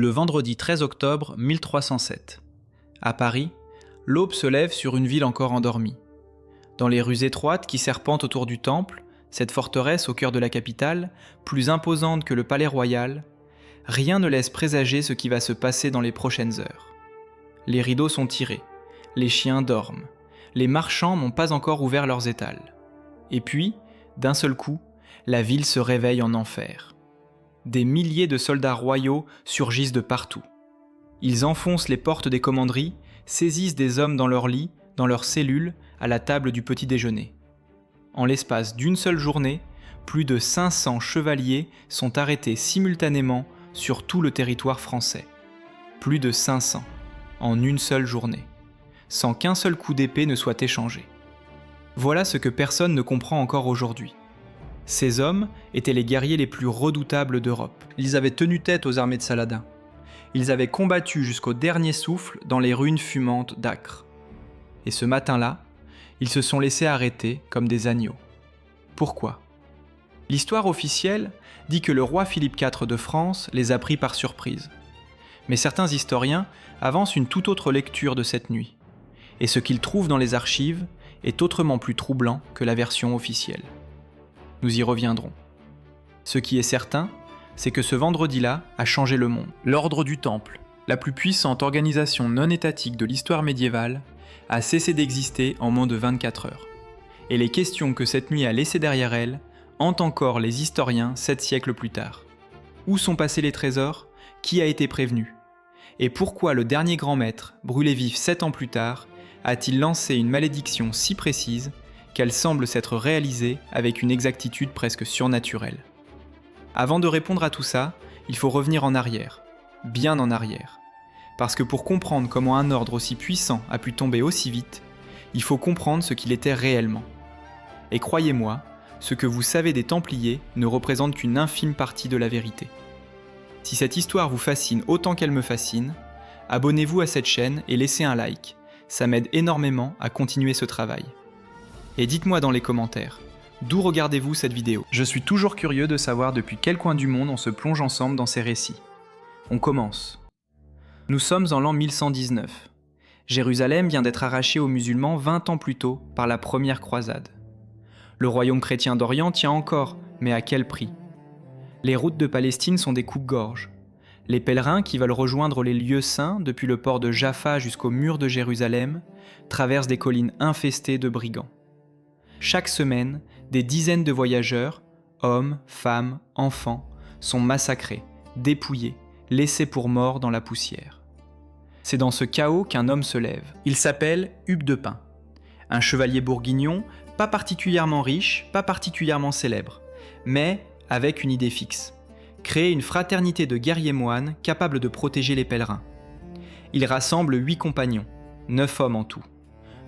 Le vendredi 13 octobre 1307. À Paris, l'aube se lève sur une ville encore endormie. Dans les rues étroites qui serpentent autour du Temple, cette forteresse au cœur de la capitale, plus imposante que le palais royal, rien ne laisse présager ce qui va se passer dans les prochaines heures. Les rideaux sont tirés, les chiens dorment, les marchands n'ont pas encore ouvert leurs étals. Et puis, d'un seul coup, la ville se réveille en enfer. Des milliers de soldats royaux surgissent de partout. Ils enfoncent les portes des commanderies, saisissent des hommes dans leurs lits, dans leurs cellules, à la table du petit déjeuner. En l'espace d'une seule journée, plus de 500 chevaliers sont arrêtés simultanément sur tout le territoire français. Plus de 500, en une seule journée, sans qu'un seul coup d'épée ne soit échangé. Voilà ce que personne ne comprend encore aujourd'hui. Ces hommes étaient les guerriers les plus redoutables d'Europe. Ils avaient tenu tête aux armées de Saladin. Ils avaient combattu jusqu'au dernier souffle dans les ruines fumantes d'Acre. Et ce matin-là, ils se sont laissés arrêter comme des agneaux. Pourquoi ? L'histoire officielle dit que le roi Philippe IV de France les a pris par surprise. Mais certains historiens avancent une toute autre lecture de cette nuit. Et ce qu'ils trouvent dans les archives est autrement plus troublant que la version officielle. Nous y reviendrons. Ce qui est certain, c'est que ce vendredi-là a changé le monde. L'Ordre du Temple, la plus puissante organisation non étatique de l'histoire médiévale, a cessé d'exister en moins de 24 heures. Et les questions que cette nuit a laissées derrière elle hantent encore les historiens 7 siècles plus tard. Où sont passés les trésors ? Qui a été prévenu ? Et pourquoi le dernier grand maître, brûlé vif 7 ans plus tard, a-t-il lancé une malédiction si précise qu'elle semble s'être réalisée avec une exactitude presque surnaturelle ? Avant de répondre à tout ça, il faut revenir en arrière, bien en arrière. Parce que pour comprendre comment un ordre aussi puissant a pu tomber aussi vite, il faut comprendre ce qu'il était réellement. Et croyez-moi, ce que vous savez des Templiers ne représente qu'une infime partie de la vérité. Si cette histoire vous fascine autant qu'elle me fascine, abonnez-vous à cette chaîne et laissez un like, ça m'aide énormément à continuer ce travail. Et dites-moi dans les commentaires, d'où regardez-vous cette vidéo ? Je suis toujours curieux de savoir depuis quel coin du monde on se plonge ensemble dans ces récits. On commence. Nous sommes en l'an 1119. Jérusalem vient d'être arrachée aux musulmans 20 ans plus tôt par la première croisade. Le royaume chrétien d'Orient tient encore, mais à quel prix ? Les routes de Palestine sont des coupe-gorge. Les pèlerins qui veulent rejoindre les lieux saints depuis le port de Jaffa jusqu'au mur de Jérusalem traversent des collines infestées de brigands. Chaque semaine, des dizaines de voyageurs, hommes, femmes, enfants, sont massacrés, dépouillés, laissés pour morts dans la poussière. C'est dans ce chaos qu'un homme se lève. Il s'appelle Hugues de Pint. Un chevalier bourguignon, pas particulièrement riche, pas particulièrement célèbre, mais avec une idée fixe. Créer une fraternité de guerriers moines capables de protéger les pèlerins. Il rassemble 8 compagnons, 9 hommes en tout.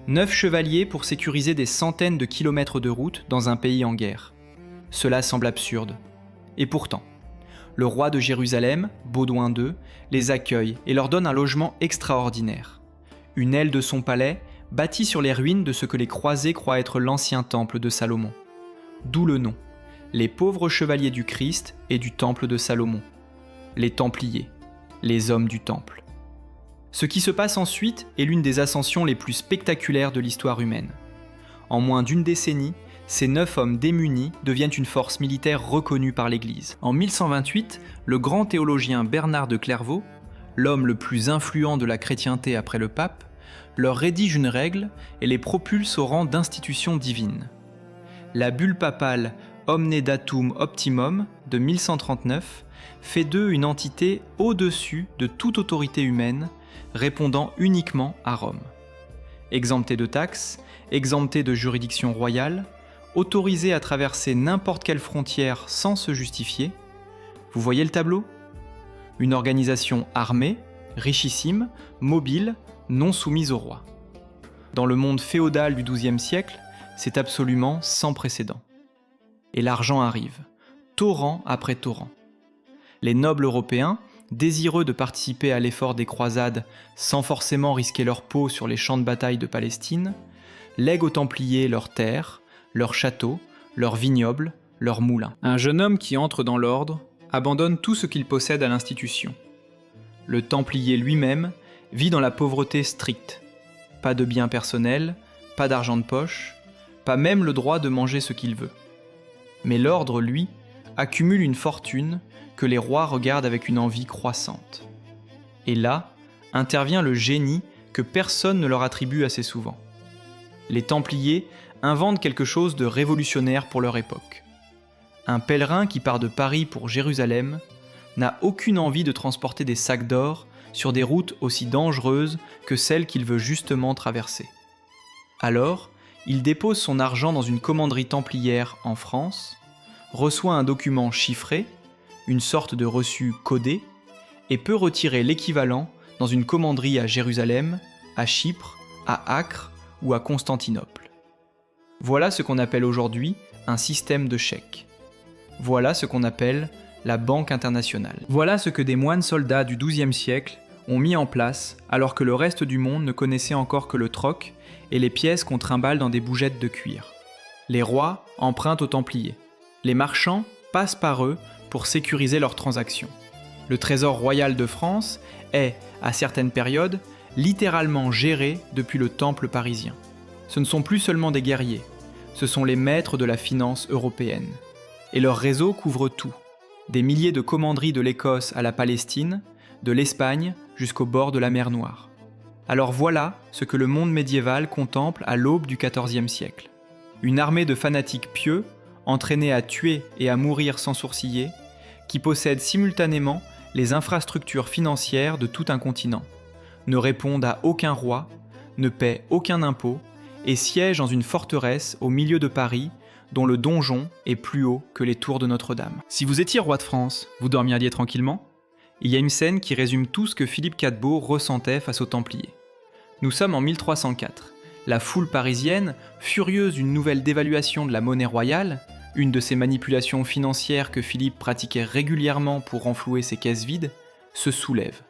9 chevaliers pour sécuriser des centaines de kilomètres de route dans un pays en guerre. Cela semble absurde. Et pourtant, le roi de Jérusalem, Baudouin II, les accueille et leur donne un logement extraordinaire. Une aile de son palais, bâtie sur les ruines de ce que les croisés croient être l'ancien temple de Salomon. D'où le nom, les pauvres chevaliers du Christ et du temple de Salomon. Les Templiers, les hommes du temple. Ce qui se passe ensuite est l'une des ascensions les plus spectaculaires de l'histoire humaine. En moins d'une décennie, ces 9 hommes démunis deviennent une force militaire reconnue par l'Église. En 1128, le grand théologien Bernard de Clairvaux, l'homme le plus influent de la chrétienté après le pape, leur rédige une règle et les propulse au rang d'institution divine. La bulle papale Omne Datum Optimum de 1139 fait d'eux une entité au-dessus de toute autorité humaine, répondant uniquement à Rome. Exemptés de taxes, exemptés de juridiction royale, autorisés à traverser n'importe quelle frontière sans se justifier. Vous voyez le tableau ? Une organisation armée, richissime, mobile, non soumise au roi. Dans le monde féodal du XIIe siècle, c'est absolument sans précédent. Et l'argent arrive, torrent après torrent. Les nobles européens, désireux de participer à l'effort des croisades sans forcément risquer leur peau sur les champs de bataille de Palestine, lèguent aux Templiers leurs terres, leurs châteaux, leurs vignobles, leurs moulins. Un jeune homme qui entre dans l'ordre abandonne tout ce qu'il possède à l'institution. le Templier lui-même, vit dans la pauvreté stricte. Pas de biens personnels, pas d'argent de poche, pas même le droit de manger ce qu'il veut. Mais l'ordre, lui, accumule une fortune que les rois regardent avec une envie croissante. Et là, intervient le génie que personne ne leur attribue assez souvent. Les Templiers inventent quelque chose de révolutionnaire pour leur époque. Un pèlerin qui part de Paris pour Jérusalem n'a aucune envie de transporter des sacs d'or sur des routes aussi dangereuses que celles qu'il veut justement traverser. Alors, il dépose son argent dans une commanderie templière en France, reçoit un document chiffré, une sorte de reçu codé, et peut retirer l'équivalent dans une commanderie à Jérusalem, à Chypre, à Acre ou à Constantinople. Voilà ce qu'on appelle aujourd'hui un système de chèques. Voilà ce qu'on appelle la Banque internationale. Voilà ce que des moines soldats du XIIe siècle ont mis en place alors que le reste du monde ne connaissait encore que le troc et les pièces qu'on trimballe dans des bougettes de cuir. Les rois empruntent aux Templiers. Les marchands passent par eux pour sécuriser leurs transactions. Le trésor royal de France est, à certaines périodes, littéralement géré depuis le temple parisien. Ce ne sont plus seulement des guerriers, ce sont les maîtres de la finance européenne. Et leur réseau couvre tout. Des milliers de commanderies de l'Écosse à la Palestine, de l'Espagne jusqu'au bord de la mer Noire. Alors voilà ce que le monde médiéval contemple à l'aube du XIVe siècle. Une armée de fanatiques pieux, entraînés à tuer et à mourir sans sourciller, qui possèdent simultanément les infrastructures financières de tout un continent, ne répondent à aucun roi, ne paient aucun impôt et siègent dans une forteresse au milieu de Paris dont le donjon est plus haut que les tours de Notre-Dame. Si vous étiez roi de France, vous dormiriez tranquillement ? Il y a une scène qui résume tout ce que Philippe Catbeau ressentait face aux Templiers. Nous sommes en 1304. La foule parisienne, furieuse d'une nouvelle dévaluation de la monnaie royale, une de ces manipulations financières que Philippe pratiquait régulièrement pour renflouer ses caisses vides, se soulève.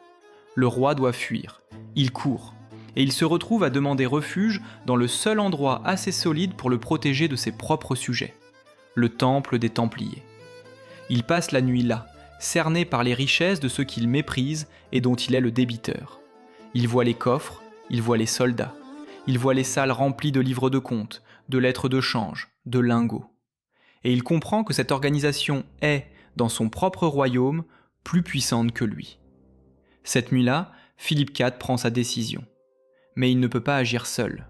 Le roi doit fuir. Il court. Et il se retrouve à demander refuge dans le seul endroit assez solide pour le protéger de ses propres sujets, le temple des Templiers. Il passe la nuit là, cerné par les richesses de ceux qu'il méprise et dont il est le débiteur. Il voit les coffres, il voit les soldats, il voit les salles remplies de livres de comptes, de lettres de change, de lingots. Et il comprend que cette organisation est, dans son propre royaume, plus puissante que lui. Cette nuit-là, Philippe IV prend sa décision. Mais il ne peut pas agir seul.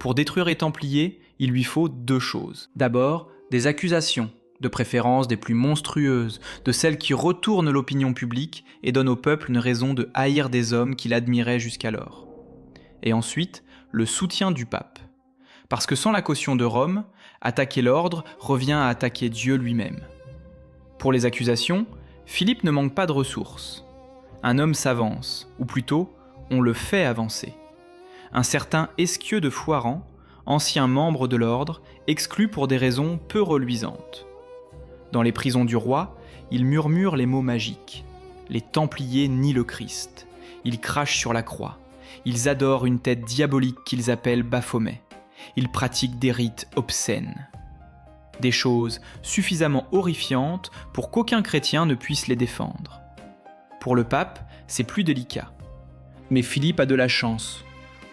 Pour détruire les Templiers, il lui faut deux choses. D'abord, des accusations, de préférence des plus monstrueuses, de celles qui retournent l'opinion publique et donnent au peuple une raison de haïr des hommes qu'il admirait jusqu'alors. Et ensuite, le soutien du pape. Parce que sans la caution de Rome, attaquer l'ordre revient à attaquer Dieu lui-même. Pour les accusations, Philippe ne manque pas de ressources. Un homme s'avance, ou plutôt, on le fait avancer. Un certain Esquieu de Foiran, ancien membre de l'ordre, exclu pour des raisons peu reluisantes. Dans les prisons du roi, il murmure les mots magiques. Les Templiers nient le Christ. Ils crachent sur la croix. Ils adorent une tête diabolique qu'ils appellent Baphomet. Ils pratiquent des rites obscènes. Des choses suffisamment horrifiantes pour qu'aucun chrétien ne puisse les défendre. Pour le pape, c'est plus délicat. Mais Philippe a de la chance.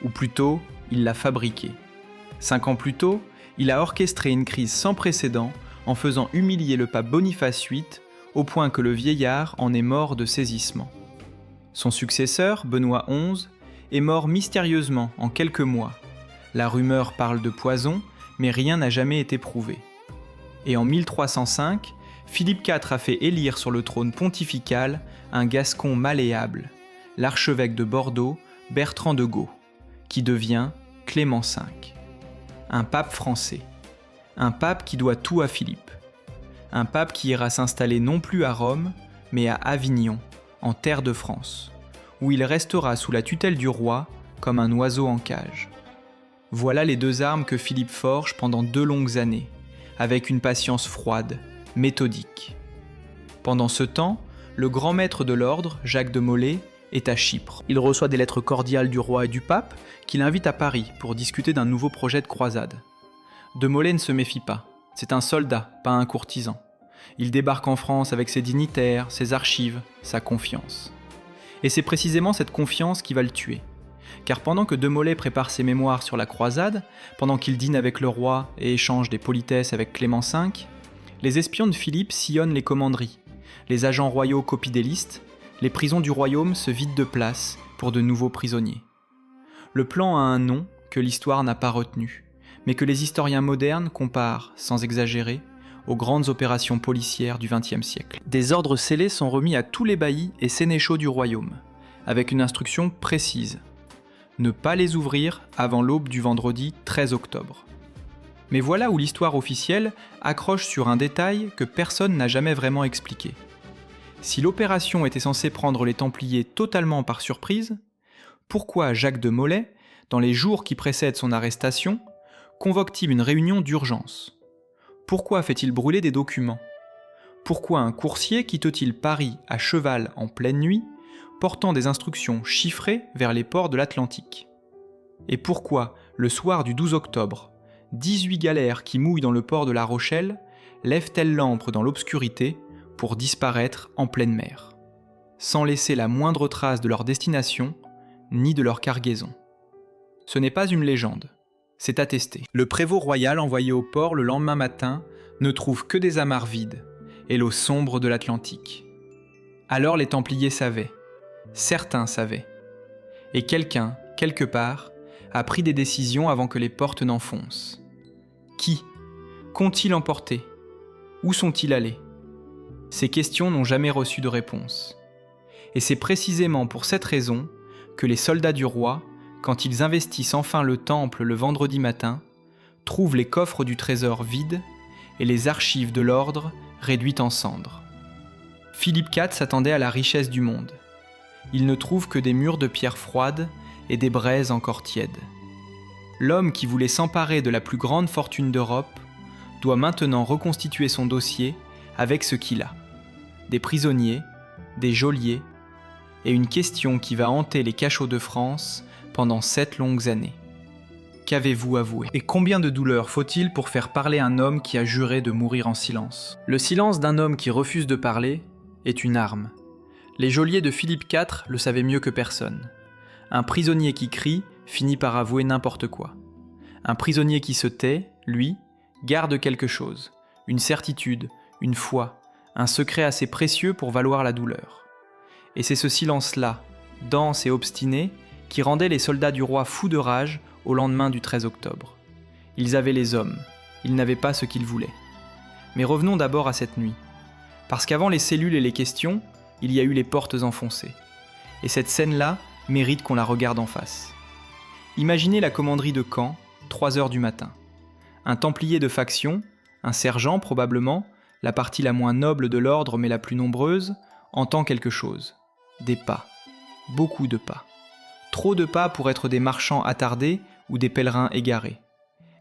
Ou plutôt, il l'a fabriqué. 5 ans plus tôt, il a orchestré une crise sans précédent en faisant humilier le pape Boniface VIII au point que le vieillard en est mort de saisissement. Son successeur, Benoît XI, est mort mystérieusement en quelques mois. La rumeur parle de poison, mais rien n'a jamais été prouvé. Et en 1305, Philippe IV a fait élire sur le trône pontifical un gascon malléable, l'archevêque de Bordeaux, Bertrand de Gaux, qui devient Clément V. Un pape français. Un pape qui doit tout à Philippe. Un pape qui ira s'installer non plus à Rome, mais à Avignon, en terre de France, où il restera sous la tutelle du roi comme un oiseau en cage. Voilà les deux armes que Philippe forge pendant 2 longues années, avec une patience froide, méthodique. Pendant ce temps, le grand maître de l'ordre, Jacques de Molay, est à Chypre. Il reçoit des lettres cordiales du roi et du pape qui l'invitent à Paris pour discuter d'un nouveau projet de croisade. De Molay ne se méfie pas. C'est un soldat, pas un courtisan. Il débarque en France avec ses dignitaires, ses archives, sa confiance. Et c'est précisément cette confiance qui va le tuer. Car pendant que De Molay prépare ses mémoires sur la croisade, pendant qu'il dîne avec le roi et échange des politesses avec Clément V, les espions de Philippe sillonnent les commanderies, les agents royaux copient des listes, les prisons du royaume se vident de place pour de nouveaux prisonniers. Le plan a un nom que l'histoire n'a pas retenu, mais que les historiens modernes comparent, sans exagérer, aux grandes opérations policières du XXe siècle. Des ordres scellés sont remis à tous les baillis et sénéchaux du royaume, avec une instruction précise: ne pas les ouvrir avant l'aube du vendredi 13 octobre. Mais voilà où l'histoire officielle accroche sur un détail que personne n'a jamais vraiment expliqué. Si l'opération était censée prendre les Templiers totalement par surprise, pourquoi Jacques de Molay, dans les jours qui précèdent son arrestation, convoque-t-il une réunion d'urgence ? Pourquoi fait-il brûler des documents ? Pourquoi un coursier quitte-t-il Paris à cheval en pleine nuit, portant des instructions chiffrées vers les ports de l'Atlantique ? Et pourquoi, le soir du 12 octobre, 18 galères qui mouillent dans le port de La Rochelle lèvent-elles l'ancre dans l'obscurité pour disparaître en pleine mer, sans laisser la moindre trace de leur destination ni de leur cargaison ? Ce n'est pas une légende. C'est attesté. Le prévôt royal envoyé au port le lendemain matin ne trouve que des amarres vides et l'eau sombre de l'Atlantique. Alors les Templiers savaient, certains savaient, et quelqu'un, quelque part, a pris des décisions avant que les portes n'enfoncent. Qui ? Qu'ont-ils emporté ? Où sont-ils allés ? Ces questions n'ont jamais reçu de réponse. Et c'est précisément pour cette raison que les soldats du roi, quand ils investissent enfin le temple le vendredi matin, trouvent les coffres du trésor vides et les archives de l'ordre réduites en cendres. Philippe IV s'attendait à la richesse du monde. Il ne trouve que des murs de pierre froide et des braises encore tièdes. L'homme qui voulait s'emparer de la plus grande fortune d'Europe doit maintenant reconstituer son dossier avec ce qu'il a. Des prisonniers, des geôliers, et une question qui va hanter les cachots de France pendant 7 longues années. Qu'avez-vous avoué ? Et combien de douleurs faut-il pour faire parler un homme qui a juré de mourir en silence ? Le silence d'un homme qui refuse de parler est une arme. Les geôliers de Philippe IV le savaient mieux que personne. Un prisonnier qui crie finit par avouer n'importe quoi. Un prisonnier qui se tait, lui, garde quelque chose, une certitude, une foi, un secret assez précieux pour valoir la douleur. Et c'est ce silence-là, dense et obstiné, qui rendait les soldats du roi fous de rage au lendemain du 13 octobre. Ils avaient les hommes, ils n'avaient pas ce qu'ils voulaient. Mais revenons d'abord à cette nuit. Parce qu'avant les cellules et les questions, il y a eu les portes enfoncées. Et cette scène-là mérite qu'on la regarde en face. Imaginez la commanderie de Caen, 3 heures du matin. Un templier de faction, un sergent probablement, la partie la moins noble de l'ordre mais la plus nombreuse, entend quelque chose. Des pas. Beaucoup de pas. Trop de pas pour être des marchands attardés ou des pèlerins égarés.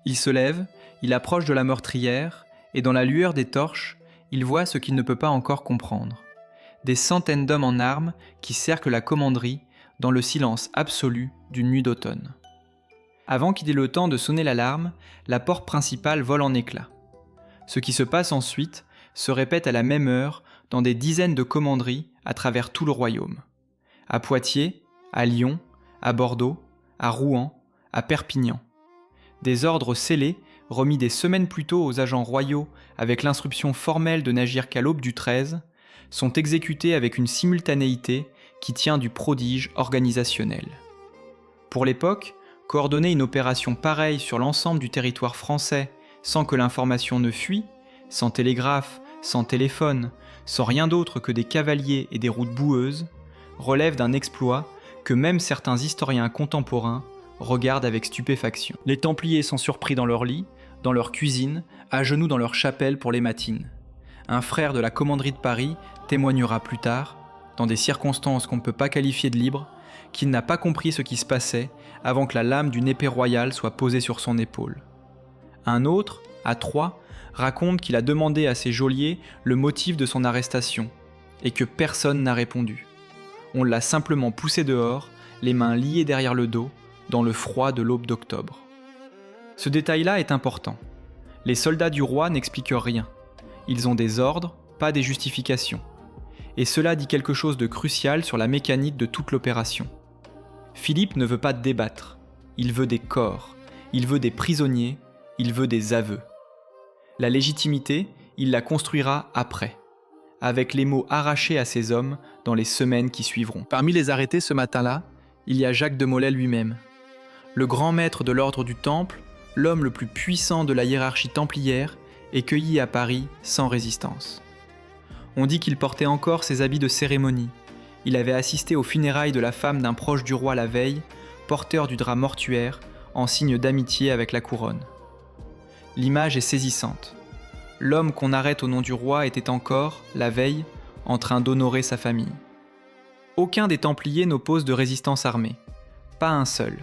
Il se lève, il approche de la meurtrière, et dans la lueur des torches, il voit ce qu'il ne peut pas encore comprendre. Des centaines d'hommes en armes qui cerclent la commanderie dans le silence absolu d'une nuit d'automne. Avant qu'il ait le temps de sonner l'alarme, la porte principale vole en éclats. Ce qui se passe ensuite se répète à la même heure dans des dizaines de commanderies à travers tout le royaume. À Poitiers, à Lyon, à Bordeaux, à Rouen, à Perpignan. Des ordres scellés, remis des semaines plus tôt aux agents royaux avec l'instruction formelle de n'agir qu'à l'aube du 13, sont exécutés avec une simultanéité qui tient du prodige organisationnel. Pour l'époque, coordonner une opération pareille sur l'ensemble du territoire français sans que l'information ne fuit, sans télégraphe, sans téléphone, sans rien d'autre que des cavaliers et des routes boueuses, relève d'un exploit que même certains historiens contemporains regardent avec stupéfaction. Les Templiers sont surpris dans leur lit, dans leur cuisine, à genoux dans leur chapelle pour les matines. Un frère de la commanderie de Paris témoignera plus tard, dans des circonstances qu'on ne peut pas qualifier de libres, qu'il n'a pas compris ce qui se passait avant que la lame d'une épée royale soit posée sur son épaule. Un autre, à Troyes, raconte qu'il a demandé à ses geôliers le motif de son arrestation, et que personne n'a répondu. On l'a simplement poussé dehors, les mains liées derrière le dos, dans le froid de l'aube d'octobre. Ce détail-là est important. Les soldats du roi n'expliquent rien. Ils ont des ordres, pas des justifications. Et cela dit quelque chose de crucial sur la mécanique de toute l'opération. Philippe ne veut pas débattre, il veut des corps, il veut des prisonniers, il veut des aveux. La légitimité, il la construira après, avec les mots arrachés à ses hommes dans les semaines qui suivront. Parmi les arrêtés ce matin-là, il y a Jacques de Molay lui-même. Le grand maître de l'ordre du Temple, l'homme le plus puissant de la hiérarchie templière, est cueilli à Paris sans résistance. On dit qu'il portait encore ses habits de cérémonie. Il avait assisté aux funérailles de la femme d'un proche du roi la veille, porteur du drap mortuaire, en signe d'amitié avec la couronne. L'image est saisissante. L'homme qu'on arrête au nom du roi était encore, la veille, en train d'honorer sa famille. Aucun des Templiers n'oppose de résistance armée. Pas un seul.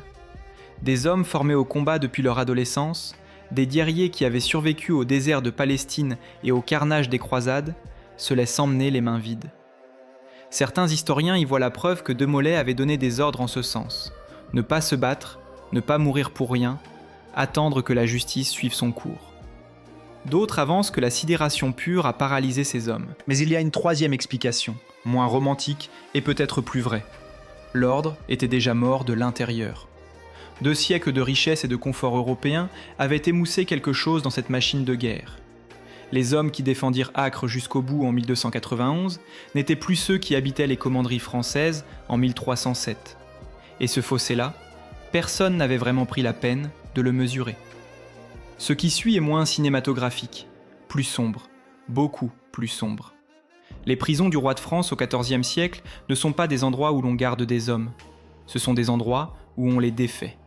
Des hommes formés au combat depuis leur adolescence, des guerriers qui avaient survécu au désert de Palestine et au carnage des croisades, se laissent emmener les mains vides. Certains historiens y voient la preuve que De Molay avait donné des ordres en ce sens. Ne pas se battre, ne pas mourir pour rien, attendre que la justice suive son cours. D'autres avancent que la sidération pure a paralysé ces hommes. Mais il y a une troisième explication, moins romantique et peut-être plus vraie. L'ordre était déjà mort de l'intérieur. 2 siècles de richesse et de confort européen avaient émoussé quelque chose dans cette machine de guerre. Les hommes qui défendirent Acre jusqu'au bout en 1291 n'étaient plus ceux qui habitaient les commanderies françaises en 1307. Et ce fossé-là, personne n'avait vraiment pris la peine de le mesurer. Ce qui suit est moins cinématographique, plus sombre, beaucoup plus sombre. Les prisons du roi de France au XIVe siècle ne sont pas des endroits où l'on garde des hommes. Ce sont des endroits où on les défait.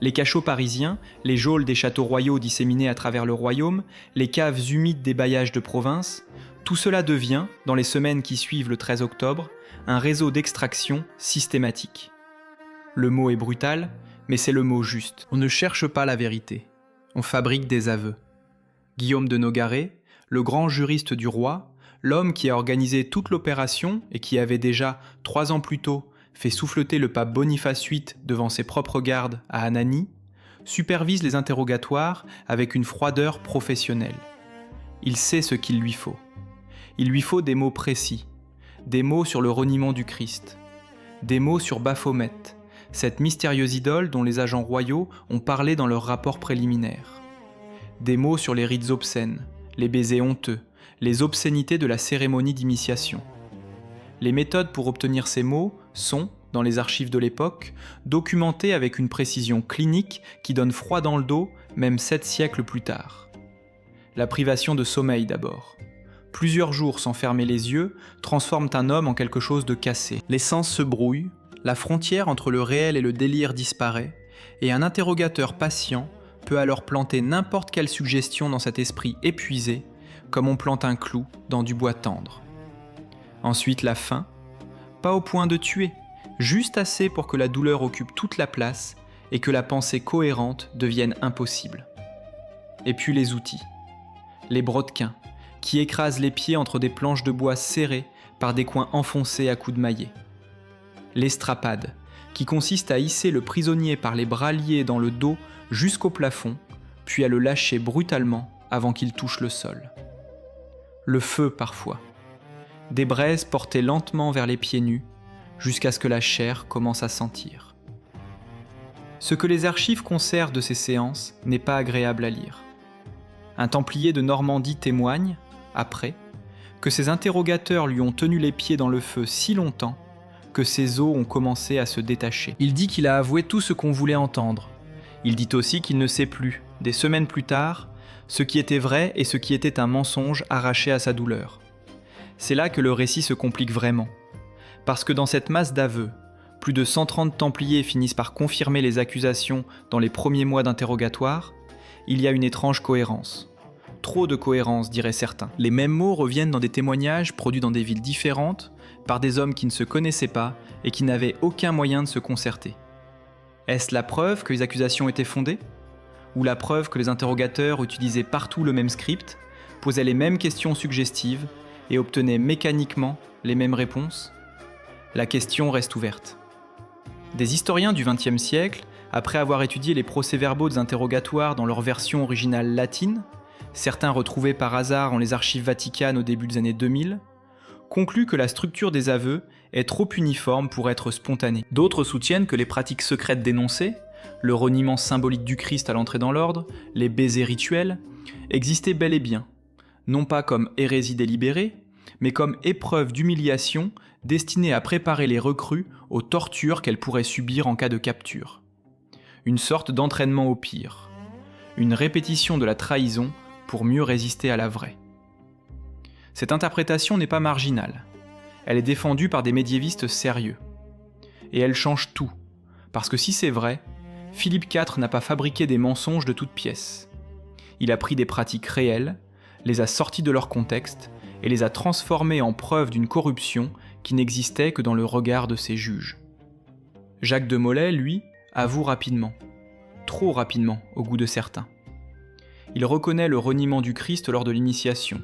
Les cachots parisiens, les geôles des châteaux royaux disséminés à travers le royaume, les caves humides des bailliages de province, tout cela devient, dans les semaines qui suivent le 13 octobre, un réseau d'extraction systématique. Le mot est brutal, mais c'est le mot juste. On ne cherche pas la vérité. On fabrique des aveux. Guillaume de Nogaret, le grand juriste du roi, l'homme qui a organisé toute l'opération et qui avait déjà, 3 ans plus tôt, fait souffleter le pape Boniface VIII devant ses propres gardes à Anagni, supervise les interrogatoires avec une froideur professionnelle. Il sait ce qu'il lui faut. Il lui faut des mots précis, des mots sur le reniement du Christ, des mots sur Baphomet, cette mystérieuse idole dont les agents royaux ont parlé dans leur rapport préliminaire. Des mots sur les rites obscènes, les baisers honteux, les obscénités de la cérémonie d'initiation. Les méthodes pour obtenir ces mots sont, dans les archives de l'époque, documentées avec une précision clinique qui donne froid dans le dos, même 7 siècles plus tard. La privation de sommeil d'abord. Plusieurs jours sans fermer les yeux transforment un homme en quelque chose de cassé. Les sens se brouillent, la frontière entre le réel et le délire disparaît, et un interrogateur patient peut alors planter n'importe quelle suggestion dans cet esprit épuisé, comme on plante un clou dans du bois tendre. Ensuite la faim, pas au point de tuer, juste assez pour que la douleur occupe toute la place et que la pensée cohérente devienne impossible. Et puis les outils, les brodequins, qui écrasent les pieds entre des planches de bois serrées par des coins enfoncés à coups de maillet. L'estrapade, qui consiste à hisser le prisonnier par les bras liés dans le dos jusqu'au plafond, puis à le lâcher brutalement avant qu'il touche le sol. Le feu parfois. Des braises portées lentement vers les pieds nus, jusqu'à ce que la chair commence à sentir. Ce que les archives conservent de ces séances n'est pas agréable à lire. Un Templier de Normandie témoigne, après, que ses interrogateurs lui ont tenu les pieds dans le feu si longtemps que ses os ont commencé à se détacher. Il dit qu'il a avoué tout ce qu'on voulait entendre. Il dit aussi qu'il ne sait plus, des semaines plus tard, ce qui était vrai et ce qui était un mensonge arraché à sa douleur. C'est là que le récit se complique vraiment. Parce que dans cette masse d'aveux, plus de 130 Templiers finissent par confirmer les accusations dans les premiers mois d'interrogatoire, il y a une étrange cohérence. Trop de cohérence, diraient certains. Les mêmes mots reviennent dans des témoignages produits dans des villes différentes, par des hommes qui ne se connaissaient pas et qui n'avaient aucun moyen de se concerter. Est-ce la preuve que les accusations étaient fondées ? Ou la preuve que les interrogateurs utilisaient partout le même script, posaient les mêmes questions suggestives et obtenaient mécaniquement les mêmes réponses ? La question reste ouverte. Des historiens du XXe siècle, après avoir étudié les procès-verbaux des interrogatoires dans leur version originale latine, certains retrouvés par hasard dans les archives vaticanes au début des années 2000, concluent que la structure des aveux est trop uniforme pour être spontanée. D'autres soutiennent que les pratiques secrètes dénoncées, le reniement symbolique du Christ à l'entrée dans l'ordre, les baisers rituels, existaient bel et bien, non pas comme hérésie délibérée, mais comme épreuve d'humiliation destinée à préparer les recrues aux tortures qu'elles pourraient subir en cas de capture. Une sorte d'entraînement au pire, une répétition de la trahison pour mieux résister à la vraie. Cette interprétation n'est pas marginale, elle est défendue par des médiévistes sérieux. Et elle change tout, parce que si c'est vrai, Philippe IV n'a pas fabriqué des mensonges de toutes pièces. Il a pris des pratiques réelles, les a sorties de leur contexte, et les a transformées en preuve d'une corruption qui n'existait que dans le regard de ses juges. Jacques de Molay, lui, avoue rapidement, trop rapidement au goût de certains. Il reconnaît le reniement du Christ lors de l'initiation.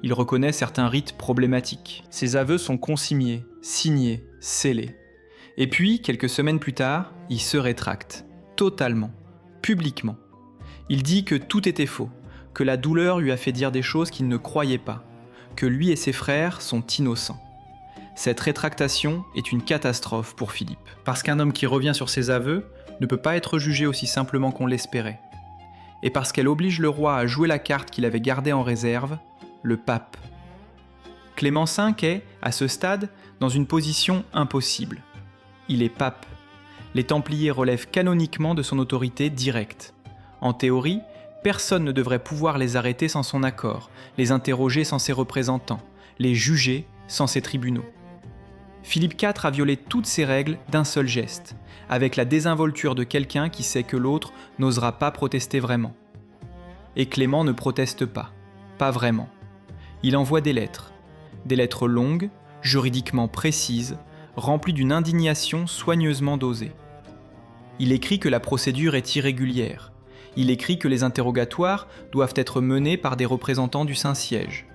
Il reconnaît certains rites problématiques. Ses aveux sont consignés, signés, scellés. Et puis, quelques semaines plus tard, il se rétracte, totalement, publiquement. Il dit que tout était faux, que la douleur lui a fait dire des choses qu'il ne croyait pas, que lui et ses frères sont innocents. Cette rétractation est une catastrophe pour Philippe, parce qu'un homme qui revient sur ses aveux ne peut pas être jugé aussi simplement qu'on l'espérait, et parce qu'elle oblige le roi à jouer la carte qu'il avait gardée en réserve, le pape. Clément V est, à ce stade, dans une position impossible. Il est pape. Les Templiers relèvent canoniquement de son autorité directe. En théorie, personne ne devrait pouvoir les arrêter sans son accord, les interroger sans ses représentants, les juger sans ses tribunaux. Philippe IV a violé toutes ces règles d'un seul geste, avec la désinvolture de quelqu'un qui sait que l'autre n'osera pas protester vraiment. Et Clément ne proteste pas vraiment. Il envoie des lettres longues, juridiquement précises, remplies d'une indignation soigneusement dosée. Il écrit que la procédure est irrégulière. Il écrit que les interrogatoires doivent être menés par des représentants du Saint-Siège.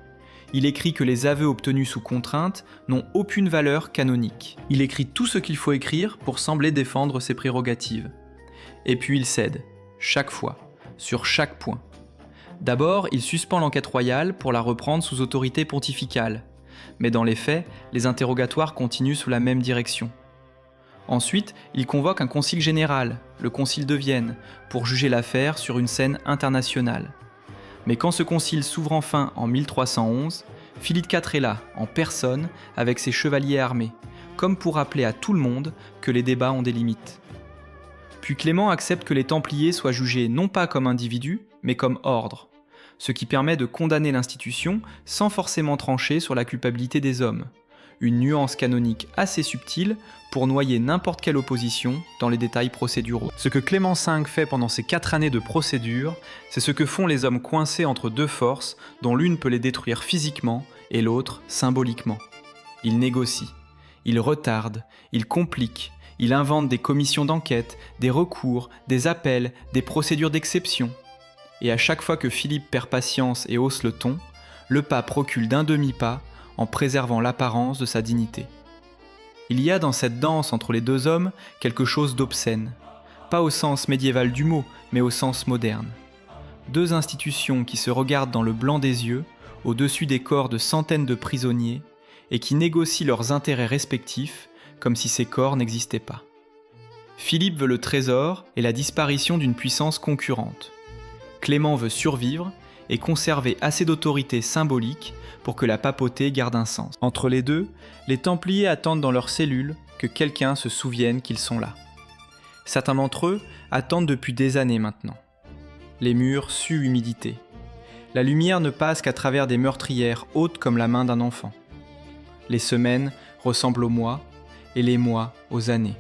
Il écrit que les aveux obtenus sous contrainte n'ont aucune valeur canonique. Il écrit tout ce qu'il faut écrire pour sembler défendre ses prérogatives. Et puis il cède, chaque fois, sur chaque point. D'abord, il suspend l'enquête royale pour la reprendre sous autorité pontificale. Mais dans les faits, les interrogatoires continuent sous la même direction. Ensuite, il convoque un concile général, le concile de Vienne, pour juger l'affaire sur une scène internationale. Mais quand ce concile s'ouvre enfin en 1311, Philippe IV est là, en personne, avec ses chevaliers armés, comme pour rappeler à tout le monde que les débats ont des limites. Puis Clément accepte que les Templiers soient jugés non pas comme individus, mais comme ordre, ce qui permet de condamner l'institution sans forcément trancher sur la culpabilité des hommes. Une nuance canonique assez subtile pour noyer n'importe quelle opposition dans les détails procéduraux. Ce que Clément V fait pendant ces 4 années de procédure, c'est ce que font les hommes coincés entre deux forces dont l'une peut les détruire physiquement et l'autre symboliquement. Ils négocient, ils retardent, ils compliquent, ils inventent des commissions d'enquête, des recours, des appels, des procédures d'exception. Et à chaque fois que Philippe perd patience et hausse le ton, le pape recule d'un demi-pas en préservant l'apparence de sa dignité. Il y a dans cette danse entre les deux hommes quelque chose d'obscène, pas au sens médiéval du mot, mais au sens moderne. Deux institutions qui se regardent dans le blanc des yeux, au-dessus des corps de centaines de prisonniers, et qui négocient leurs intérêts respectifs comme si ces corps n'existaient pas. Philippe veut le trésor et la disparition d'une puissance concurrente. Clément veut survivre et conserver assez d'autorité symbolique pour que la papauté garde un sens. Entre les deux, les Templiers attendent dans leurs cellules que quelqu'un se souvienne qu'ils sont là. Certains d'entre eux attendent depuis des années maintenant. Les murs suent humidité. La lumière ne passe qu'à travers des meurtrières hautes comme la main d'un enfant. Les semaines ressemblent aux mois et les mois aux années.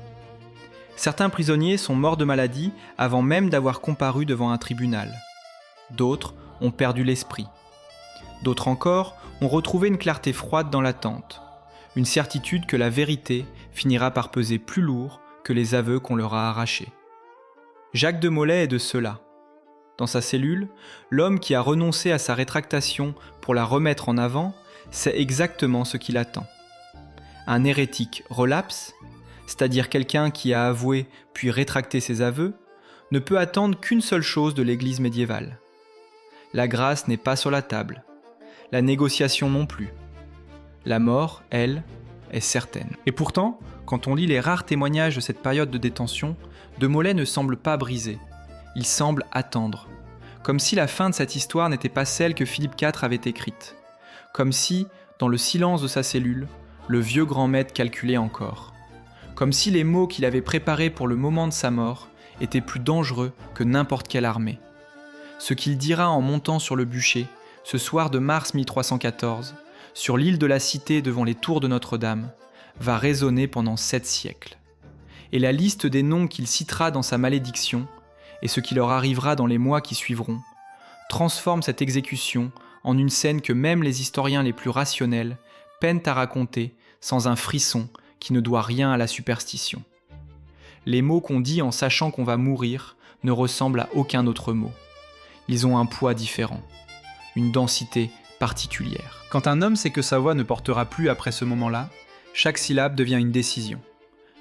Certains prisonniers sont morts de maladie avant même d'avoir comparu devant un tribunal. D'autres ont perdu l'esprit. D'autres encore ont retrouvé une clarté froide dans l'attente, une certitude que la vérité finira par peser plus lourd que les aveux qu'on leur a arrachés. Jacques de Molay est de ceux-là. Dans sa cellule, l'homme qui a renoncé à sa rétractation pour la remettre en avant sait exactement ce qu'il attend. Un hérétique relapse, c'est-à-dire quelqu'un qui a avoué puis rétracté ses aveux, ne peut attendre qu'une seule chose de l'Église médiévale. La grâce n'est pas sur la table, la négociation non plus. La mort, elle, est certaine. Et pourtant, quand on lit les rares témoignages de cette période de détention, De Molay ne semble pas brisé. Il semble attendre. Comme si la fin de cette histoire n'était pas celle que Philippe IV avait écrite. Comme si, dans le silence de sa cellule, le vieux grand maître calculait encore. Comme si les mots qu'il avait préparés pour le moment de sa mort étaient plus dangereux que n'importe quelle armée. Ce qu'il dira en montant sur le bûcher, ce soir de mars 1314, sur l'île de la Cité devant les tours de Notre-Dame, va résonner pendant 7 siècles. Et la liste des noms qu'il citera dans sa malédiction, et ce qui leur arrivera dans les mois qui suivront, transforme cette exécution en une scène que même les historiens les plus rationnels peinent à raconter sans un frisson qui ne doit rien à la superstition. Les mots qu'on dit en sachant qu'on va mourir ne ressemblent à aucun autre mot. Ils ont un poids différent, une densité particulière. Quand un homme sait que sa voix ne portera plus après ce moment-là, chaque syllabe devient une décision.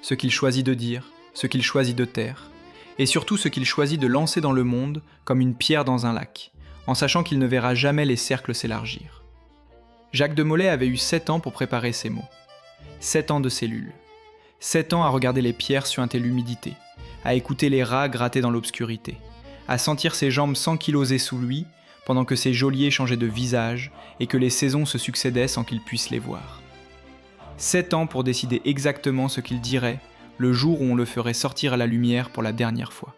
Ce qu'il choisit de dire, ce qu'il choisit de taire, et surtout ce qu'il choisit de lancer dans le monde comme une pierre dans un lac, en sachant qu'il ne verra jamais les cercles s'élargir. Jacques de Molay avait eu 7 ans pour préparer ces mots. 7 ans de cellule. 7 ans à regarder les pierres suinter l'humidité, à écouter les rats gratter dans l'obscurité, à sentir ses jambes s'ankyloser sous lui, pendant que ses geôliers changeaient de visage et que les saisons se succédaient sans qu'il puisse les voir. 7 ans pour décider exactement ce qu'il dirait le jour où on le ferait sortir à la lumière pour la dernière fois.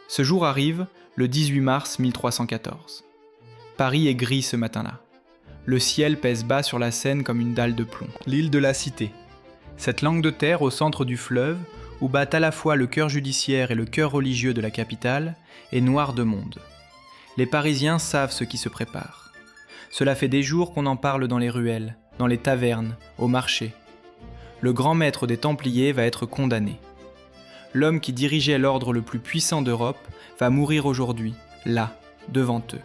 Ce jour arrive le 18 mars 1314. Paris est gris ce matin-là. Le ciel pèse bas sur la Seine comme une dalle de plomb. L'île de la Cité, cette langue de terre au centre du fleuve où battent à la fois le cœur judiciaire et le cœur religieux de la capitale, est noire de monde. Les Parisiens savent ce qui se prépare. Cela fait des jours qu'on en parle dans les ruelles, dans les tavernes, au marché. Le grand maître des Templiers va être condamné. L'homme qui dirigeait l'ordre le plus puissant d'Europe va mourir aujourd'hui, là, devant eux.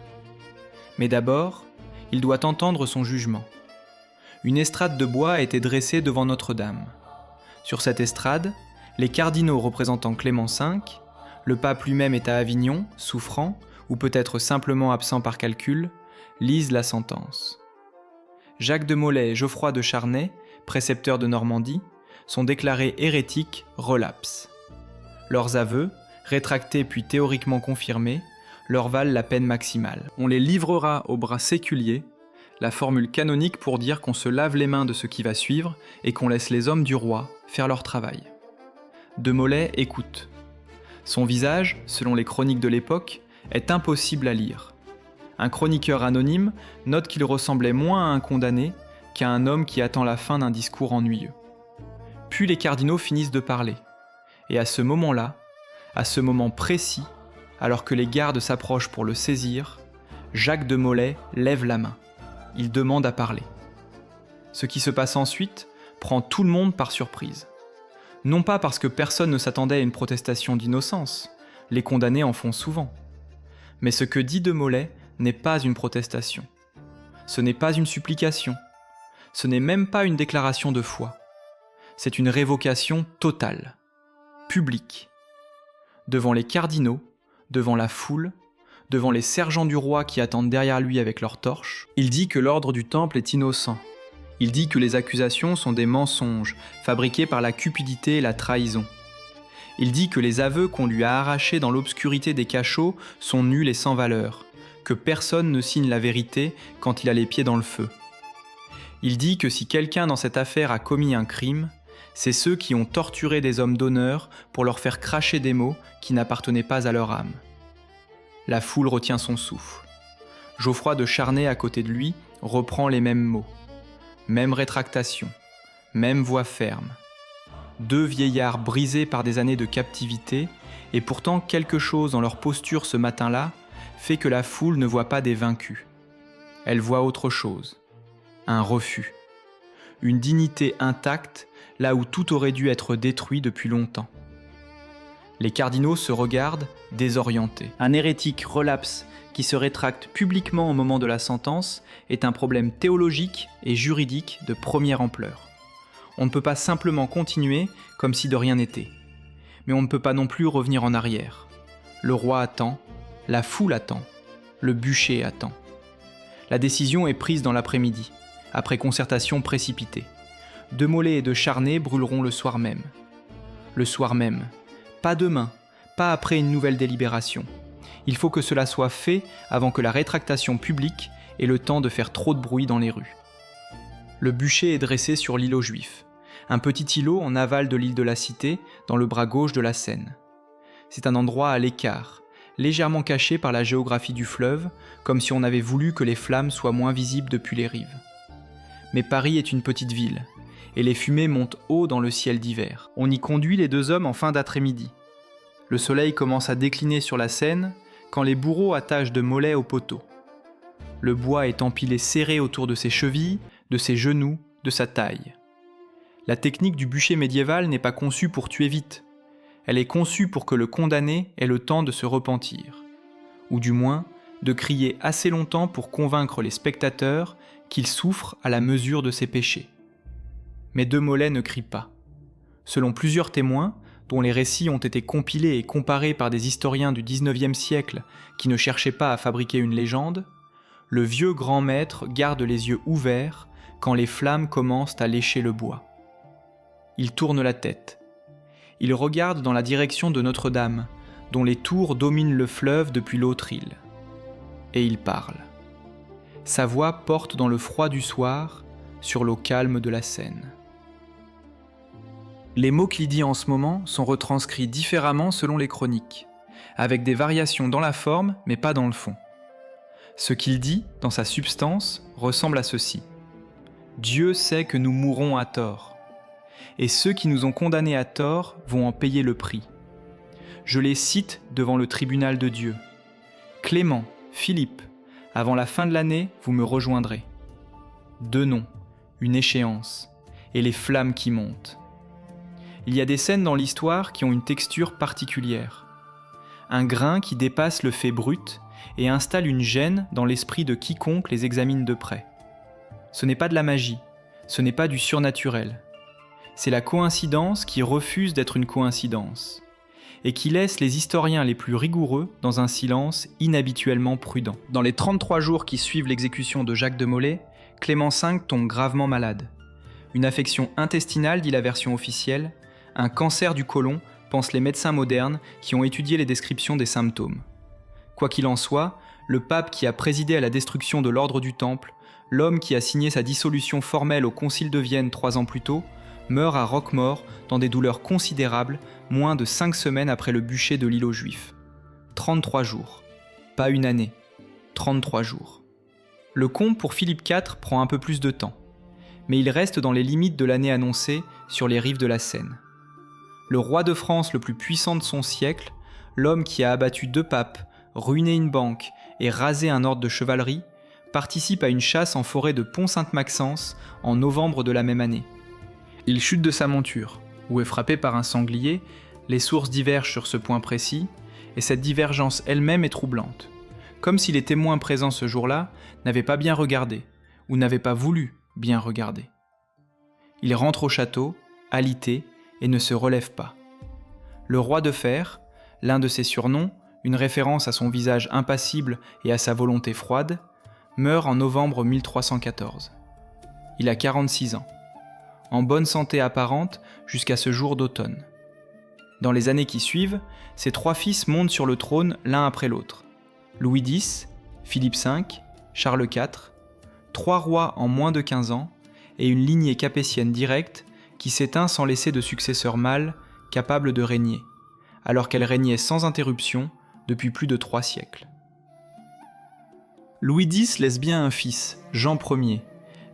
Mais d'abord, il doit entendre son jugement. Une estrade de bois a été dressée devant Notre-Dame. Sur cette estrade, les cardinaux représentant Clément V, le pape lui-même est à Avignon, souffrant, ou peut-être simplement absent par calcul, lisent la sentence. Jacques de Molay et Geoffroy de Charnay, précepteurs de Normandie, sont déclarés hérétiques relapses. Leurs aveux, rétractés puis théoriquement confirmés, leur valent la peine maximale. On les livrera au bras séculier, la formule canonique pour dire qu'on se lave les mains de ce qui va suivre et qu'on laisse les hommes du roi faire leur travail. De Molay écoute. Son visage, selon les chroniques de l'époque, est impossible à lire. Un chroniqueur anonyme note qu'il ressemblait moins à un condamné qu'à un homme qui attend la fin d'un discours ennuyeux. Puis les cardinaux finissent de parler. Et à ce moment-là, à ce moment précis, alors que les gardes s'approchent pour le saisir, Jacques de Molay lève la main. Il demande à parler. Ce qui se passe ensuite prend tout le monde par surprise. Non pas parce que personne ne s'attendait à une protestation d'innocence, les condamnés en font souvent. Mais ce que dit de Molay n'est pas une protestation. Ce n'est pas une supplication. Ce n'est même pas une déclaration de foi. C'est une révocation totale, publique. Devant les cardinaux, devant la foule, devant les sergents du roi qui attendent derrière lui avec leurs torches, il dit que l'ordre du Temple est innocent. Il dit que les accusations sont des mensonges, fabriqués par la cupidité et la trahison. Il dit que les aveux qu'on lui a arrachés dans l'obscurité des cachots sont nuls et sans valeur, que personne ne signe la vérité quand il a les pieds dans le feu. Il dit que si quelqu'un dans cette affaire a commis un crime, c'est ceux qui ont torturé des hommes d'honneur pour leur faire cracher des mots qui n'appartenaient pas à leur âme. La foule retient son souffle. Geoffroy de Charnay à côté de lui reprend les mêmes mots. Même rétractation, même voix ferme. 2 vieillards brisés par des années de captivité, et pourtant quelque chose dans leur posture ce matin-là fait que la foule ne voit pas des vaincus. Elle voit autre chose. Un refus. Une dignité intacte là où tout aurait dû être détruit depuis longtemps. Les cardinaux se regardent désorientés. Un hérétique relapse qui se rétracte publiquement au moment de la sentence est un problème théologique et juridique de première ampleur. On ne peut pas simplement continuer comme si de rien n'était. Mais on ne peut pas non plus revenir en arrière. Le roi attend, la foule attend, le bûcher attend. La décision est prise dans l'après-midi, après concertation précipitée. De Molay et de Charnay brûleront le soir même. Le soir même. Pas demain, pas après une nouvelle délibération. Il faut que cela soit fait avant que la rétractation publique ait le temps de faire trop de bruit dans les rues. Le bûcher est dressé sur l'îlot Juif, un petit îlot en aval de l'île de la Cité, dans le bras gauche de la Seine. C'est un endroit à l'écart, légèrement caché par la géographie du fleuve, comme si on avait voulu que les flammes soient moins visibles depuis les rives. Mais Paris est une petite ville, et les fumées montent haut dans le ciel d'hiver. On y conduit les deux hommes en fin d'après-midi. Le soleil commence à décliner sur la Seine quand les bourreaux attachent de mollets au poteau. Le bois est empilé serré autour de ses chevilles, de ses genoux, de sa taille. La technique du bûcher médiéval n'est pas conçue pour tuer vite. Elle est conçue pour que le condamné ait le temps de se repentir, ou du moins de crier assez longtemps pour convaincre les spectateurs qu'il souffre à la mesure de ses péchés. Mais De Molay ne crie pas. Selon plusieurs témoins, dont les récits ont été compilés et comparés par des historiens du XIXe siècle qui ne cherchaient pas à fabriquer une légende, le vieux grand maître garde les yeux ouverts quand les flammes commencent à lécher le bois. Il tourne la tête. Il regarde dans la direction de Notre-Dame, dont les tours dominent le fleuve depuis l'autre île. Et il parle. Sa voix porte dans le froid du soir, sur l'eau calme de la Seine. Les mots qu'il dit en ce moment sont retranscrits différemment selon les chroniques, avec des variations dans la forme mais pas dans le fond. Ce qu'il dit, dans sa substance, ressemble à ceci. Dieu sait que nous mourrons à tort. Et ceux qui nous ont condamnés à tort vont en payer le prix. Je les cite devant le tribunal de Dieu. Clément, Philippe, avant la fin de l'année, vous me rejoindrez. 2 noms, une échéance, et les flammes qui montent. Il y a des scènes dans l'histoire qui ont une texture particulière. Un grain qui dépasse le fait brut et installe une gêne dans l'esprit de quiconque les examine de près. Ce n'est pas de la magie, ce n'est pas du surnaturel. C'est la coïncidence qui refuse d'être une coïncidence, et qui laisse les historiens les plus rigoureux dans un silence inhabituellement prudent. Dans les 33 jours qui suivent l'exécution de Jacques de Molay, Clément V tombe gravement malade. Une affection intestinale, dit la version officielle, un cancer du côlon, pensent les médecins modernes qui ont étudié les descriptions des symptômes. Quoi qu'il en soit, le pape qui a présidé à la destruction de l'ordre du Temple, l'homme qui a signé sa dissolution formelle au Concile de Vienne 3 ans plus tôt, meurt à Roquemaure dans des douleurs considérables, moins de 5 semaines après le bûcher de l'îlot Juif. 33 jours. Pas une année. 33 jours. Le comte pour Philippe IV prend un peu plus de temps, mais il reste dans les limites de l'année annoncée sur les rives de la Seine. Le roi de France le plus puissant de son siècle, l'homme qui a abattu 2 papes, ruiné une banque et rasé un ordre de chevalerie, participe à une chasse en forêt de Pont-Sainte-Maxence en novembre de la même année. Il chute de sa monture, ou est frappé par un sanglier, les sources divergent sur ce point précis, et cette divergence elle-même est troublante. Comme si les témoins présents ce jour-là n'avaient pas bien regardé, ou n'avaient pas voulu bien regarder. Il rentre au château, alité, et ne se relève pas. Le roi de fer, l'un de ses surnoms, une référence à son visage impassible et à sa volonté froide, meurt en novembre 1314. Il a 46 ans, en bonne santé apparente jusqu'à ce jour d'automne. Dans les années qui suivent, ses 3 fils montent sur le trône l'un après l'autre. Louis X, Philippe V, Charles IV, 3 rois en moins de 15 ans, et une lignée capétienne directe qui s'éteint sans laisser de successeur mâle capable de régner, alors qu'elle régnait sans interruption depuis plus de 3 siècles. Louis X laisse bien un fils, Jean Ier,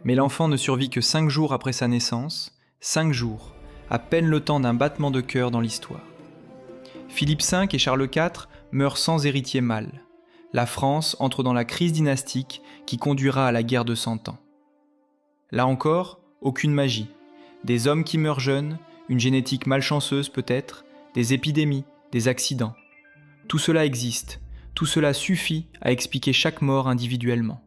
mais l'enfant ne survit que 5 jours après sa naissance, 5 jours, à peine le temps d'un battement de cœur dans l'histoire. Philippe V et Charles IV meurent sans héritier mâle. La France entre dans la crise dynastique qui conduira à la guerre de 100 ans. Là encore, aucune magie. Des hommes qui meurent jeunes, une génétique malchanceuse peut-être, des épidémies, des accidents. Tout cela existe, tout cela suffit à expliquer chaque mort individuellement.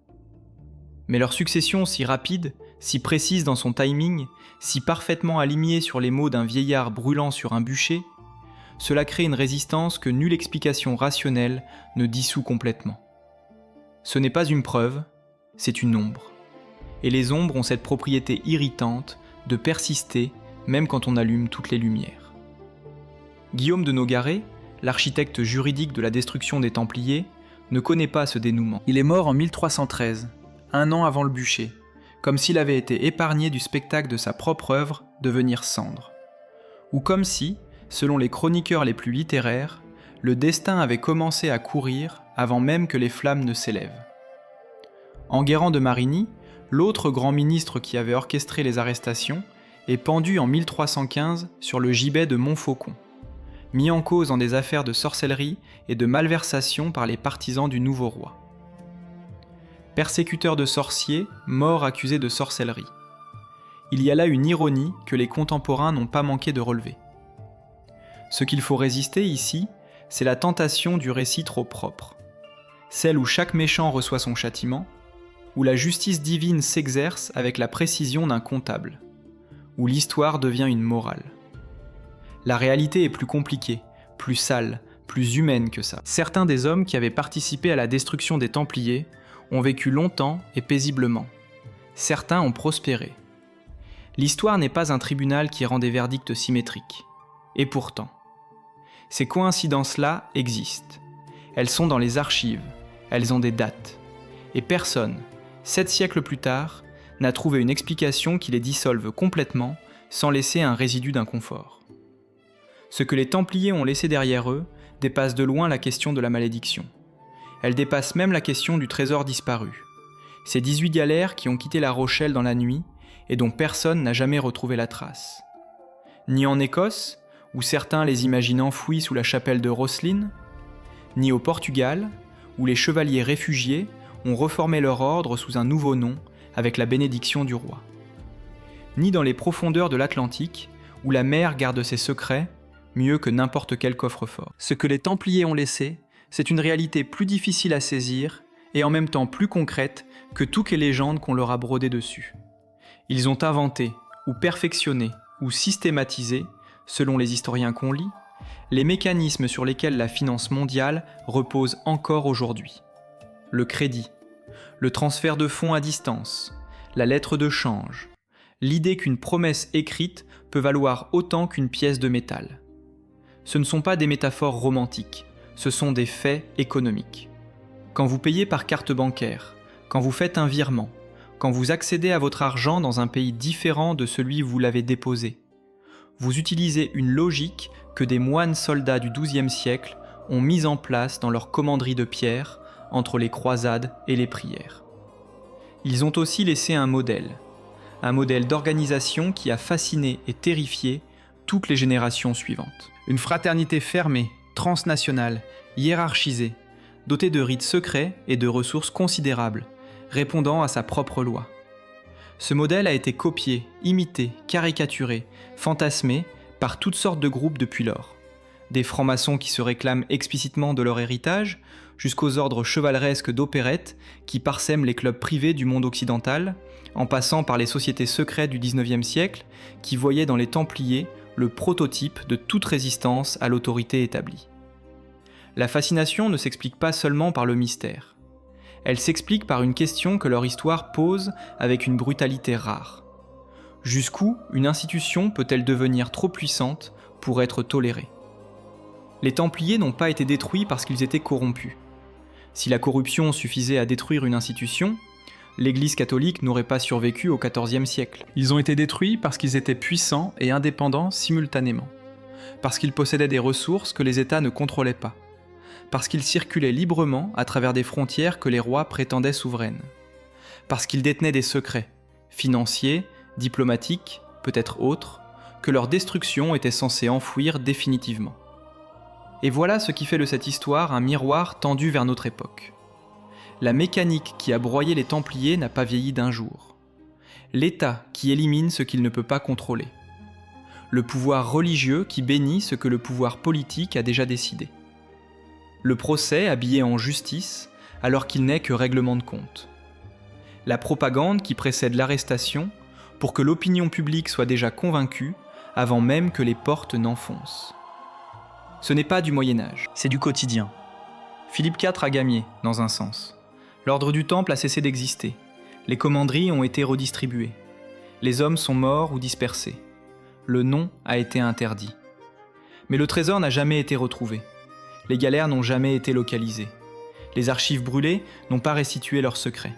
Mais leur succession si rapide, si précise dans son timing, si parfaitement alignée sur les mots d'un vieillard brûlant sur un bûcher, cela crée une résistance que nulle explication rationnelle ne dissout complètement. Ce n'est pas une preuve, c'est une ombre. et les ombres ont cette propriété irritante de persister même quand on allume toutes les lumières. Guillaume de Nogaret, l'architecte juridique de la destruction des Templiers, ne connaît pas ce dénouement. Il est mort en 1313, un an avant le bûcher, comme s'il avait été épargné du spectacle de sa propre œuvre devenir cendre. Ou comme si, selon les chroniqueurs les plus littéraires, le destin avait commencé à courir avant même que les flammes ne s'élèvent. Enguerrand de Marigny, l'autre grand ministre qui avait orchestré les arrestations, est pendu en 1315 sur le gibet de Montfaucon, mis en cause dans des affaires de sorcellerie et de malversation par les partisans du nouveau roi. Persécuteur de sorciers, mort accusé de sorcellerie. Il y a là une ironie que les contemporains n'ont pas manqué de relever. Ce qu'il faut résister ici, c'est la tentation du récit trop propre, celle où chaque méchant reçoit son châtiment, où la justice divine s'exerce avec la précision d'un comptable, où l'histoire devient une morale. La réalité est plus compliquée, plus sale, plus humaine que ça. Certains des hommes qui avaient participé à la destruction des Templiers ont vécu longtemps et paisiblement. Certains ont prospéré. L'histoire n'est pas un tribunal qui rend des verdicts symétriques. Et pourtant, ces coïncidences-là existent. Elles sont dans les archives, elles ont des dates. Et personne, 7 siècles plus tard, n'a trouvé une explication qui les dissolve complètement sans laisser un résidu d'inconfort. Ce que les Templiers ont laissé derrière eux dépasse de loin la question de la malédiction. Elle dépasse même la question du trésor disparu. Ces 18 galères qui ont quitté La Rochelle dans la nuit et dont personne n'a jamais retrouvé la trace. Ni en Écosse, où certains les imaginent enfouis sous la chapelle de Rosslyn, ni au Portugal, où les chevaliers réfugiés ont reformé leur ordre sous un nouveau nom avec la bénédiction du roi. Ni dans les profondeurs de l'Atlantique, où la mer garde ses secrets mieux que n'importe quel coffre-fort. Ce que les Templiers ont laissé, c'est une réalité plus difficile à saisir et en même temps plus concrète que toutes les légendes qu'on leur a brodées dessus. Ils ont inventé, ou perfectionné, ou systématisé, selon les historiens qu'on lit, les mécanismes sur lesquels la finance mondiale repose encore aujourd'hui. Le crédit, le transfert de fonds à distance, la lettre de change, l'idée qu'une promesse écrite peut valoir autant qu'une pièce de métal. Ce ne sont pas des métaphores romantiques, ce sont des faits économiques. Quand vous payez par carte bancaire, quand vous faites un virement, quand vous accédez à votre argent dans un pays différent de celui où vous l'avez déposé, vous utilisez une logique que des moines soldats du XIIe siècle ont mise en place dans leur commanderie de pierre entre les croisades et les prières. Ils ont aussi laissé un modèle d'organisation qui a fasciné et terrifié toutes les générations suivantes. Une fraternité fermée, transnationale, hiérarchisée, dotée de rites secrets et de ressources considérables, répondant à sa propre loi. Ce modèle a été copié, imité, caricaturé, fantasmé par toutes sortes de groupes depuis lors. Des francs-maçons qui se réclament explicitement de leur héritage, jusqu'aux ordres chevaleresques d'opérette qui parsèment les clubs privés du monde occidental, en passant par les sociétés secrètes du XIXe siècle qui voyaient dans les Templiers le prototype de toute résistance à l'autorité établie. La fascination ne s'explique pas seulement par le mystère. Elle s'explique par une question que leur histoire pose avec une brutalité rare. Jusqu'où une institution peut-elle devenir trop puissante pour être tolérée ? Les Templiers n'ont pas été détruits parce qu'ils étaient corrompus. Si la corruption suffisait à détruire une institution, l'Église catholique n'aurait pas survécu au XIVe siècle. Ils ont été détruits parce qu'ils étaient puissants et indépendants simultanément, parce qu'ils possédaient des ressources que les États ne contrôlaient pas, parce qu'ils circulaient librement à travers des frontières que les rois prétendaient souveraines, parce qu'ils détenaient des secrets, financiers, diplomatiques, peut-être autres, que leur destruction était censée enfouir définitivement. Et voilà ce qui fait de cette histoire un miroir tendu vers notre époque. La mécanique qui a broyé les Templiers n'a pas vieilli d'un jour. L'État qui élimine ce qu'il ne peut pas contrôler. Le pouvoir religieux qui bénit ce que le pouvoir politique a déjà décidé. Le procès habillé en justice alors qu'il n'est que règlement de compte. La propagande qui précède l'arrestation pour que l'opinion publique soit déjà convaincue avant même que les portes n'enfoncent. Ce n'est pas du Moyen-Âge, c'est du quotidien. Philippe IV a gagné, dans un sens. L'ordre du Temple a cessé d'exister. Les commanderies ont été redistribuées. Les hommes sont morts ou dispersés. Le nom a été interdit. Mais le trésor n'a jamais été retrouvé. Les galères n'ont jamais été localisées. Les archives brûlées n'ont pas restitué leurs secrets.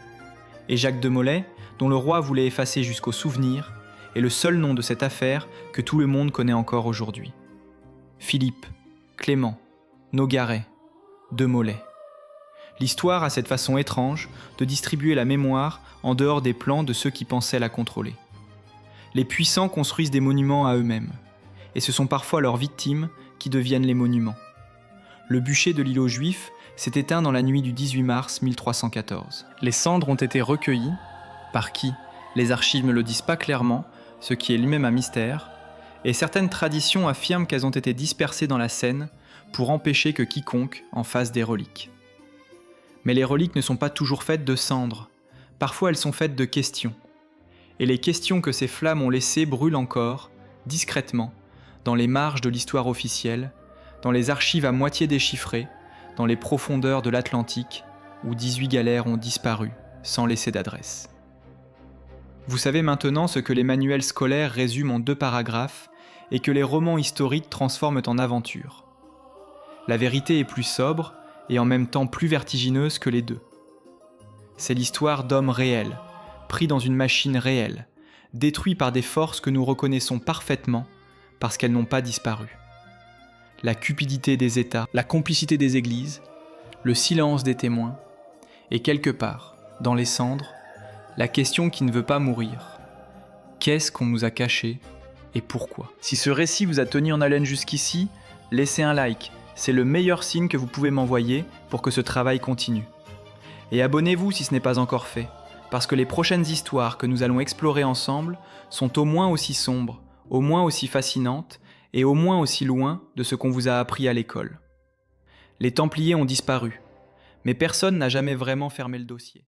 Et Jacques de Molay, dont le roi voulait effacer jusqu'au souvenir, est le seul nom de cette affaire que tout le monde connaît encore aujourd'hui. Philippe, Clément, Nogaret, de Molay. L'histoire a cette façon étrange de distribuer la mémoire en dehors des plans de ceux qui pensaient la contrôler. Les puissants construisent des monuments à eux-mêmes, et ce sont parfois leurs victimes qui deviennent les monuments. Le bûcher de l'îlot juif s'est éteint dans la nuit du 18 mars 1314. Les cendres ont été recueillies, par qui? Les archives ne le disent pas clairement, ce qui est lui-même un mystère, et certaines traditions affirment qu'elles ont été dispersées dans la Seine pour empêcher que quiconque en fasse des reliques. Mais les reliques ne sont pas toujours faites de cendres, parfois elles sont faites de questions. Et les questions que ces flammes ont laissées brûlent encore, discrètement, dans les marges de l'histoire officielle, dans les archives à moitié déchiffrées, dans les profondeurs de l'Atlantique, où 18 galères ont disparu sans laisser d'adresse. Vous savez maintenant ce que les manuels scolaires résument en 2 paragraphes et que les romans historiques transforment en aventures. La vérité est plus sobre et en même temps plus vertigineuse que les deux. C'est l'histoire d'hommes réels, pris dans une machine réelle, détruits par des forces que nous reconnaissons parfaitement parce qu'elles n'ont pas disparu. La cupidité des États, la complicité des églises, le silence des témoins, et quelque part, dans les cendres, la question qui ne veut pas mourir. Qu'est-ce qu'on nous a caché et pourquoi? Si ce récit vous a tenu en haleine jusqu'ici, laissez un like, c'est le meilleur signe que vous pouvez m'envoyer pour que ce travail continue. Et abonnez-vous si ce n'est pas encore fait, parce que les prochaines histoires que nous allons explorer ensemble sont au moins aussi sombres, au moins aussi fascinantes et au moins aussi loin de ce qu'on vous a appris à l'école. Les Templiers ont disparu, mais personne n'a jamais vraiment fermé le dossier.